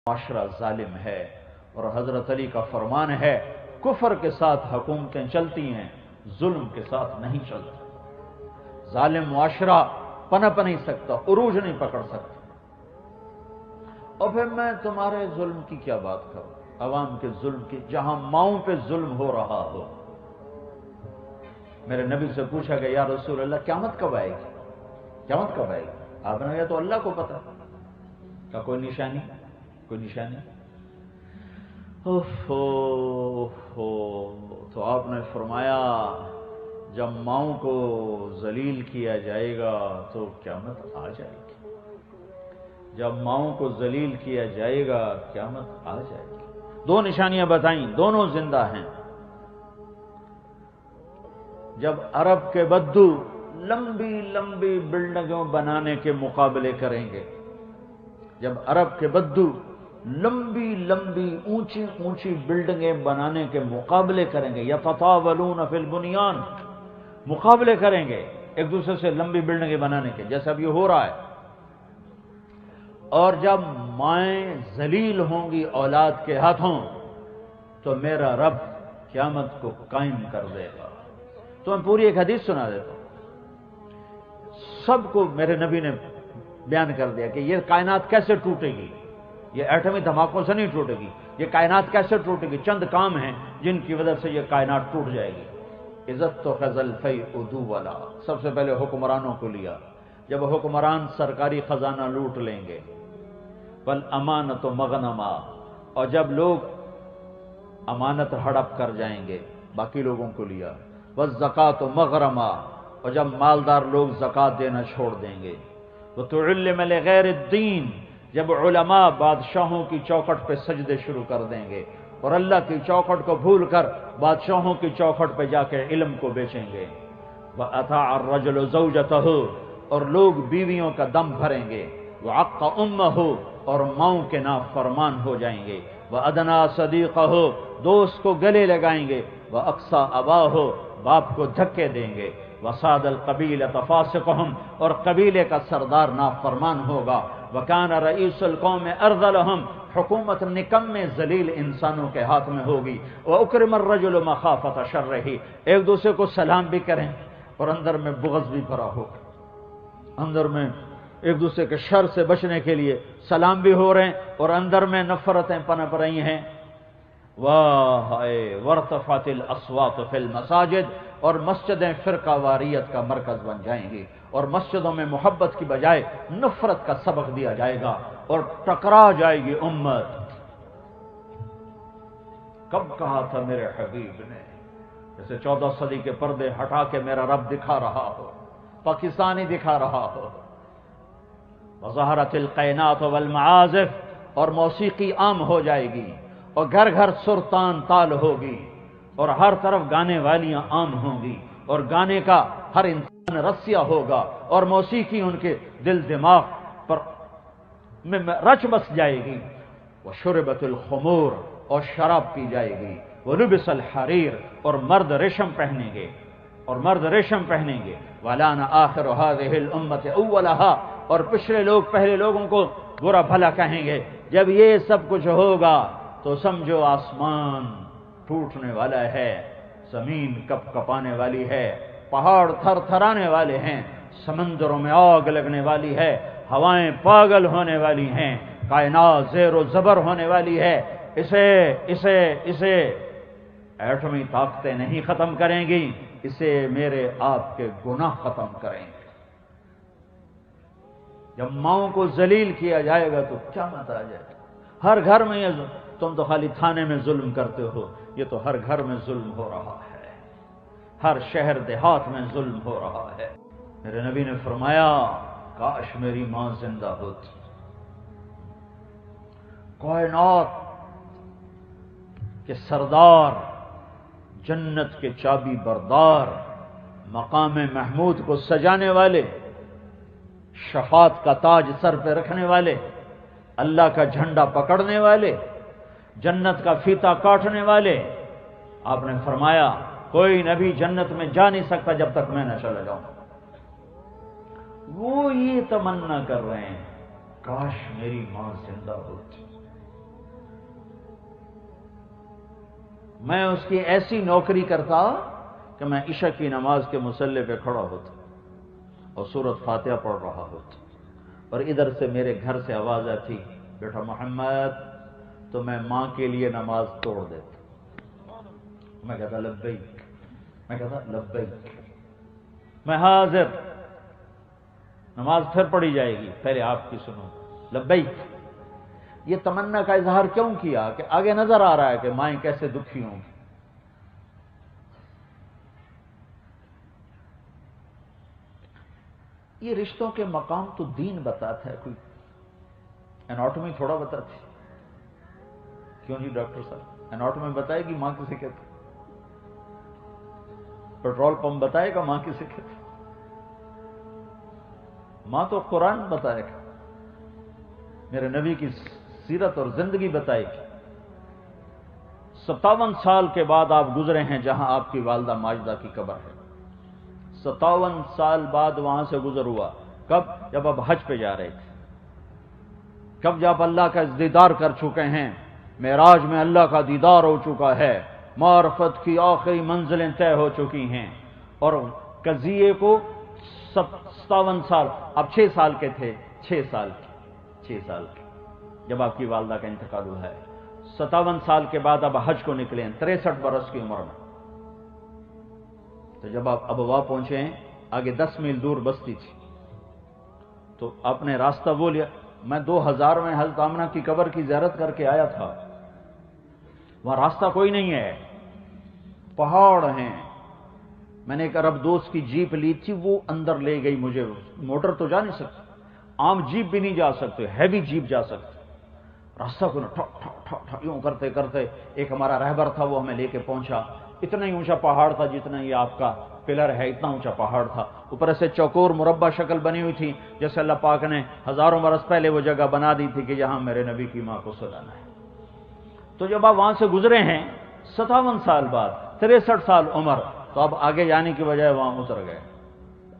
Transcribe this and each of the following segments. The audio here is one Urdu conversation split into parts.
معاشرہ ظالم ہے، اور حضرت علی کا فرمان ہے کفر کے ساتھ حکومتیں چلتی ہیں، ظلم کے ساتھ نہیں چلتی۔ ظالم معاشرہ پنپ نہیں سکتا، عروج نہیں پکڑ سکتا۔ اور پھر میں تمہارے ظلم کی کیا بات کروں، عوام کے ظلم کی، جہاں ماؤں پہ ظلم ہو رہا ہو۔ میرے نبی سے پوچھا کہ یا رسول اللہ قیامت کب آئے گی، قیامت کب آئے گی؟ آپ نے کہا تو اللہ کو پتا کا کوئی نشانی، کوئی نشانی۔ تو آپ نے فرمایا جب ماؤں کو ذلیل کیا جائے گا تو قیامت آ جائے گی، جب ماؤں کو ذلیل کیا جائے گا قیامت آ جائے گی۔ دو نشانیاں بتائیں، دونوں زندہ ہیں۔ جب عرب کے بدو لمبی لمبی بلڈنگوں بنانے کے مقابلے کریں گے، جب عرب کے بدو لمبی لمبی اونچی اونچی بلڈنگیں بنانے کے مقابلے کریں گے، یتطاولون فی البنیان، مقابلے کریں گے ایک دوسرے سے لمبی بلڈنگیں بنانے کے، جیسا اب یہ ہو رہا ہے۔ اور جب مائیں ذلیل ہوں گی اولاد کے ہاتھوں تو میرا رب قیامت کو قائم کر دے گا۔ تو میں پوری ایک حدیث سنا دیتا ہوں، سب کو میرے نبی نے بیان کر دیا کہ یہ کائنات کیسے ٹوٹے گی، یہ ایٹمی دھماکوں سے نہیں ٹوٹے گی، یہ کائنات کیسے ٹوٹے گی۔ چند کام ہیں جن کی وجہ سے یہ کائنات ٹوٹ جائے گی۔ عزت تو خزل فی ادو والا، سب سے پہلے حکمرانوں کو لیا، جب حکمران سرکاری خزانہ لوٹ لیں گے، بل امانت و مغنما، اور جب لوگ امانت ہڑپ کر جائیں گے باقی لوگوں کو لیا، والزکات و مغرما، اور جب مالدار لوگ زکات دینا چھوڑ دیں گے، وتعلم لغیر الدین، جب علماء بادشاہوں کی چوکھٹ پہ سجدے شروع کر دیں گے اور اللہ کی چوکھٹ کو بھول کر بادشاہوں کی چوکھٹ پہ جا کے علم کو بیچیں گے، وَأَطَاعَ الرَّجُلُ زَوْجَتَهُ، اور لوگ بیویوں کا دم بھریں گے، وَعَقَّ أُمَّهُ، اور ماؤں کے نافرمان ہو جائیں گے، وَأَدْنَىٰ صَدِيقَهُ، دوست کو گلے لگائیں گے، وَأَقْصَىٰ أَبَاهُ، باپ کو دھکے دیں گے، وَصَادَ الْقَبِيلَةَ فَاسِقُهُمْ، اور قبیلے کا سردار نافرمان ہوگا، وَكَانَ رَئِيسُ الْقَوْمِ أَرْذَلَهُمْ، حکومت نکمے ذلیل انسانوں کے ہاتھ میں ہوگی، وَأُكْرِمَ الرَّجُلُ مَخَافَةَ شَرِّهِ، ایک دوسرے کو سلام بھی کریں اور اندر میں بغض بھی بھرا ہو، اندر میں ایک دوسرے کے شر سے بچنے کے لیے سلام بھی ہو رہے ہیں اور اندر میں نفرتیں پنپ رہی ہیں۔ وارتفعت الاصوات فی المساجد، اور مسجدیں فرقہ واریت کا مرکز بن جائیں گی، اور مسجدوں میں محبت کی بجائے نفرت کا سبق دیا جائے گا اور ٹکرا جائے گی امت۔ کب کہا تھا میرے حبیب نے، جیسے 14 صدی کے پردے ہٹا کے میرا رب دکھا رہا ہو، پاکستانی دکھا رہا ہو، وظہرت القینات والمعازف، اور موسیقی عام ہو جائے گی، اور گھر گھر سرتان تال ہوگی، اور ہر طرف گانے والیاں عام ہوں گی، اور گانے کا ہر انسان رسیا ہوگا، اور موسیقی ان کے دل دماغ پر میں رچ بس جائے گی، وشربت الخمور، اور شراب پی جائے گی، ولبس الحریر، اور مرد ریشم پہنیں گے، اور مرد ریشم پہنیں گے، وَلَانَ آخِرُ هَذِهِ الْأُمَّةِ أَوَّلَهَا، اور پچھلے لوگ پہلے لوگوں کو برا بھلا کہیں گے۔ جب یہ سب کچھ ہوگا تو سمجھو آسمان ٹوٹنے والا ہے، زمین کپ کپانے والی ہے، پہاڑ تھر تھرانے والے ہیں، سمندروں میں آگ لگنے والی ہے، ہوائیں پاگل ہونے والی ہیں، کائنات زیر و زبر ہونے والی ہے۔ اسے ایٹمی طاقتیں نہیں ختم کریں گی، اسے میرے آپ کے گناہ ختم کریں گے۔ جب ماؤں کو ذلیل کیا جائے گا تو کیا مت آ جائے گا۔ ہر گھر میں یہ تم تو خالی تھانے میں ظلم کرتے ہو، یہ تو ہر گھر میں ظلم ہو رہا ہے، ہر شہر دیہات میں ظلم ہو رہا ہے۔ میرے نبی نے فرمایا کاش میری ماں زندہ ہوتی، کائنات کے سردار، جنت کے چابی بردار، مقام محمود کو سجانے والے، شفاعت کا تاج سر پہ رکھنے والے، اللہ کا جھنڈا پکڑنے والے، جنت کا فیتا کاٹنے والے، آپ نے فرمایا کوئی نبی جنت میں جا نہیں سکتا جب تک میں نہ چلا جاؤں۔ وہ یہ تمنا کر رہے ہیں کاش میری ماں زندہ ہوتی، میں اس کی ایسی نوکری کرتا کہ میں عشاء کی نماز کے مصلی پہ کھڑا ہوتا اور سورۃ فاتحہ پڑھ رہا ہوتا، اور ادھر سے میرے گھر سے آواز آتی، بیٹا محمد، تو میں ماں کے لیے نماز توڑ دیتا۔ میں کہتا لبیک، میں کہتا لبیک، میں حاضر، نماز پھر پڑھی جائے گی، پہلے آپ کی سنو، لبیک۔ یہ تمنا کا اظہار کیوں کیا؟ کہ آگے نظر آ رہا ہے کہ مائیں کیسے دکھی ہوں گی۔ یہ رشتوں کے مقام تو دین بتاتا ہے، کوئی اناٹومی تھوڑا بتاتی۔ کیوں جی ڈاکٹر صاحب، اناٹومی بتائے گی ماں کسے کہتے، پیٹرول پمپ بتائے گا ماں کسے کہتے، ماں تو قرآن بتائے گا، میرے نبی کی سیرت اور زندگی بتائے گی۔ 57 سال کے بعد آپ گزرے ہیں جہاں آپ کی والدہ ماجدہ کی قبر ہے، 57 سال بعد وہاں سے گزر ہوا۔ کب؟ جب آپ حج پہ جا رہے تھے، کب؟ جب اللہ کا دیدار کر چکے ہیں، معراج میں اللہ کا دیدار ہو چکا ہے، معرفت کی آخری منزلیں طے ہو چکی ہیں، اور قضیے کو 57 سال، اب 6 سال کے تھے، 6 سال کے جب آپ کی والدہ کا انتقال ہوا ہے، 57 سال کے بعد اب حج کو نکلے ہیں 63 برس کی عمر میں۔ تو جب آپ ابوا پہنچے ہیں، آگے 10 میل دور بستی تھی، تو آپ نے راستہ وہ لیا۔ میں 2000 میں حضرت آمنہ کی قبر کی زیارت کر کے آیا تھا، وہاں راستہ کوئی نہیں ہے، پہاڑ ہیں۔ میں نے ایک عرب دوست کی جیپ لی تھی، وہ اندر لے گئی مجھے، موٹر تو جا نہیں سکتی، عام جیپ بھی نہیں جا سکتے، ہیوی جیپ جا سکتے۔ راستہ کو یوں کرتے کرتے ایک ہمارا رہبر تھا، وہ ہمیں لے کے پہنچا۔ اتنا ہی اونچا پہاڑ تھا جتنا یہ آپ کا پلر ہے، اتنا اونچا پہاڑ تھا، اوپر سے چوکور مربع شکل بنی ہوئی تھی، جیسے اللہ پاک نے ہزاروں برس پہلے وہ جگہ بنا دی تھی کہ جہاں میرے نبی کی ماں کو سلانا ہے۔ تو جب آپ وہاں سے گزرے ہیں 57 سال بعد، 63 سال عمر، تو اب آگے جانے کی بجائے وہاں اتر گئے۔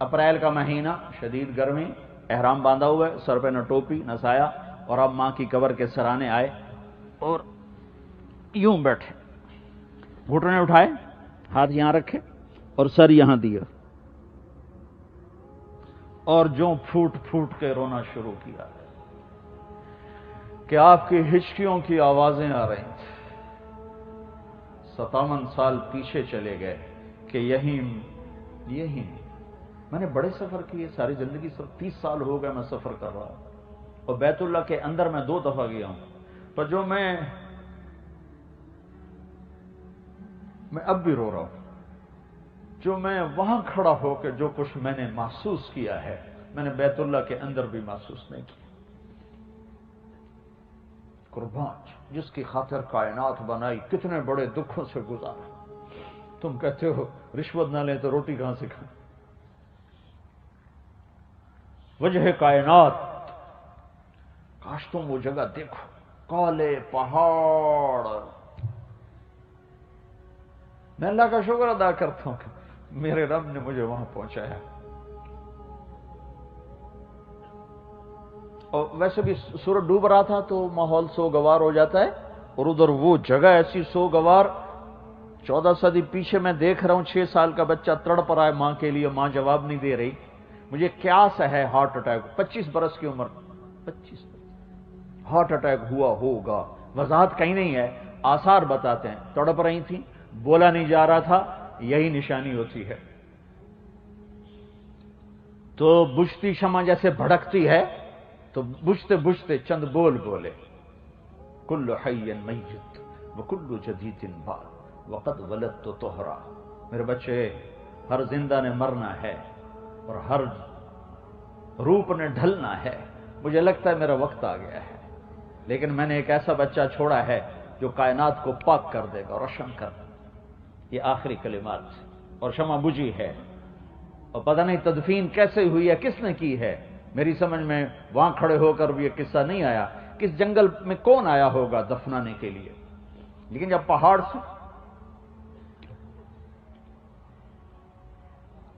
اپریل کا مہینہ، شدید گرمی، احرام باندھا ہوا ہے، سر پہ نہ ٹوپی نہ سایہ، اور اب ماں کی قبر کے سرانے آئے اور یوں بیٹھے، گھٹنے اٹھائے، ہاتھ یہاں رکھے اور سر یہاں دیا، اور جو پھوٹ پھوٹ کے رونا شروع کیا کہ آپ کی ہچکیوں کی آوازیں آ رہی تھیں۔ 57 سال پیچھے چلے گئے کہ یہی میں نے بڑے سفر کیے، ساری زندگی 30 سال ہو گئے میں سفر کر رہا ہوں، اور بیت اللہ کے اندر میں 2 دفعہ گیا ہوں، پر جو میں اب بھی رو رہا ہوں، جو میں وہاں کھڑا ہو کے جو کچھ میں نے محسوس کیا ہے، میں نے بیت اللہ کے اندر بھی محسوس نہیں کیا۔ قربان جس کی خاطر کائنات بنائی، کتنے بڑے دکھوں سے گزارا، تم کہتے ہو رشوت نہ لیں تو روٹی کہاں سے کھائیں؟ وجہ کائنات، کاش تم وہ جگہ دیکھو، کالے پہاڑ۔ میں اللہ کا شکر ادا کرتا ہوں کہ میرے رب نے مجھے وہاں پہنچایا۔ اور ویسے بھی سورج ڈوب رہا تھا تو ماحول سوگوار ہو جاتا ہے، اور ادھر وہ جگہ ایسی سوگوار، 14 صدی پیچھے میں دیکھ رہا ہوں 6 سال کا بچہ تڑپ رہا ہے ماں کے لیے، ماں جواب نہیں دے رہی، مجھے قیاس ہے ہارٹ اٹیک، 25 برس کی عمر، 25 ہارٹ اٹیک ہوا ہوگا، وضاحت کہیں نہیں ہے، آثار بتاتے ہیں، تڑپ رہی تھیں، بولا نہیں جا رہا تھا، یہی نشانی ہوتی ہے۔ تو بجھتی شمع جیسے بھڑکتی ہے، تو بجھتے بجھتے چند بول بولے، کل حی میت وکل جدید بال وقد ولدت طہرا، میرے بچے، ہر زندہ نے مرنا ہے اور ہر روپ نے ڈھلنا ہے، مجھے لگتا ہے میرا وقت آ گیا ہے، لیکن میں نے ایک ایسا بچہ چھوڑا ہے جو کائنات کو پاک کر دے گا، روشن کر دے گا۔ یہ آخری کلمات، اور شمع بجھی ہے، اور پتہ نہیں تدفین کیسے ہوئی ہے، کس نے کی ہے، میری سمجھ میں وہاں کھڑے ہو کر بھی یہ قصہ نہیں آیا، کس جنگل میں کون آیا ہوگا دفنانے کے لیے، لیکن جب پہاڑ سے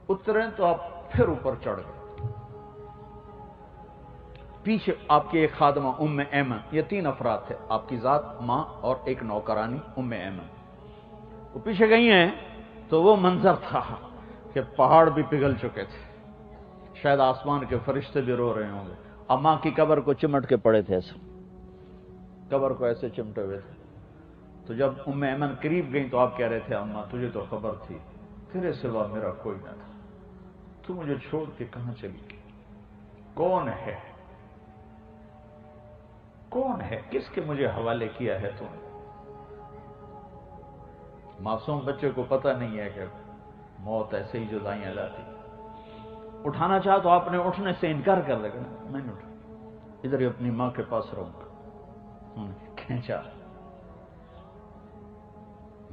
اترے تو آپ پھر اوپر چڑھ گئے۔ پیچھے آپ کی ایک خادمہ ام ایمن، یہ 3 افراد تھے، آپ کی ذات، ماں اور ایک نوکرانی ام ایمن۔ وہ پیچھے گئی ہیں تو وہ منظر تھا کہ پہاڑ بھی پگھل چکے تھے، شاید آسمان کے فرشتے بھی رو رہے ہوں گے. اماں کی قبر کو چمٹ کے پڑے تھے، ایسے قبر کو ایسے چمٹے ہوئے تھے. تو جب ام ایمن قریب گئیں تو آپ کہہ رہے تھے اماں تجھے تو خبر تھی، تیرے سوا میرا کوئی نہ تھا، تو مجھے چھوڑ کے کہاں چلی گئی؟ کون ہے؟ کون ہے؟ کس کے مجھے حوالے کیا ہے تو نے؟ معصوم بچے کو پتہ نہیں ہے کہ موت ایسے ہی جدائیاں لاتی. اٹھانا چاہا تو آپ نے اٹھنے سے انکار کر دے گا، میں نہیں اٹھا، ادھر ہی اپنی ماں کے پاس رہوں گا. کھینچا.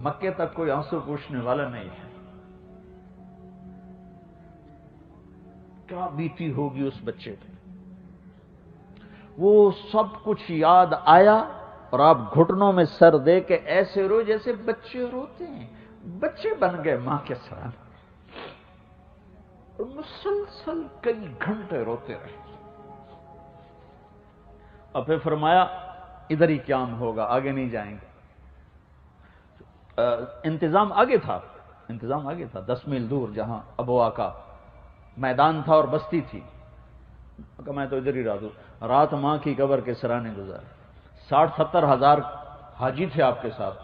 مکے تک کوئی آنسو پوچھنے والا نہیں ہے. کیا بیتی ہوگی اس بچے پہ؟ وہ سب کچھ یاد آیا اور آپ گھٹنوں میں سر دے کے ایسے رو جیسے بچے روتے ہیں. بچے بن گئے ماں کے سرانے اور مسلسل کئی گھنٹے روتے رہے. اور پھر فرمایا ادھر ہی قیام ہوگا، آگے نہیں جائیں گے. انتظام آگے تھا، 10 میل دور جہاں ابوا کا میدان تھا اور بستی تھی. کہ میں تو ادھر ہی رہا دوں. رات ماں کی قبر کے سرانے گزارے. 60-70 ہزار حاجی تھے آپ کے ساتھ،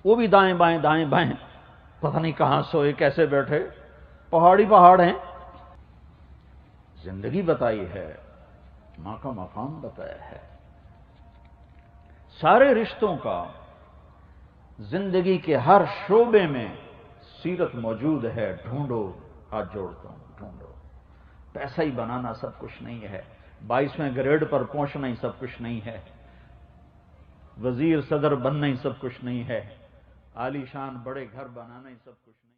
وہ بھی دائیں بائیں دائیں بائیں، پتہ نہیں کہاں سوئے کیسے بیٹھے. پہاڑی پہاڑ ہیں. زندگی بتائی ہے، ماں کا مقام بتایا ہے. سارے رشتوں کا زندگی کے ہر شعبے میں سیرت موجود ہے. ڈھونڈو، ہاتھ جوڑتا ہوں، ڈھونڈو. پیسہ ہی بنانا سب کچھ نہیں ہے، 22ویں گریڈ پر پہنچنا ہی سب کچھ نہیں ہے، وزیر صدر بننا ہی سب کچھ نہیں ہے، عالی شان بڑے گھر بنانا ہی سب کچھ نہیں.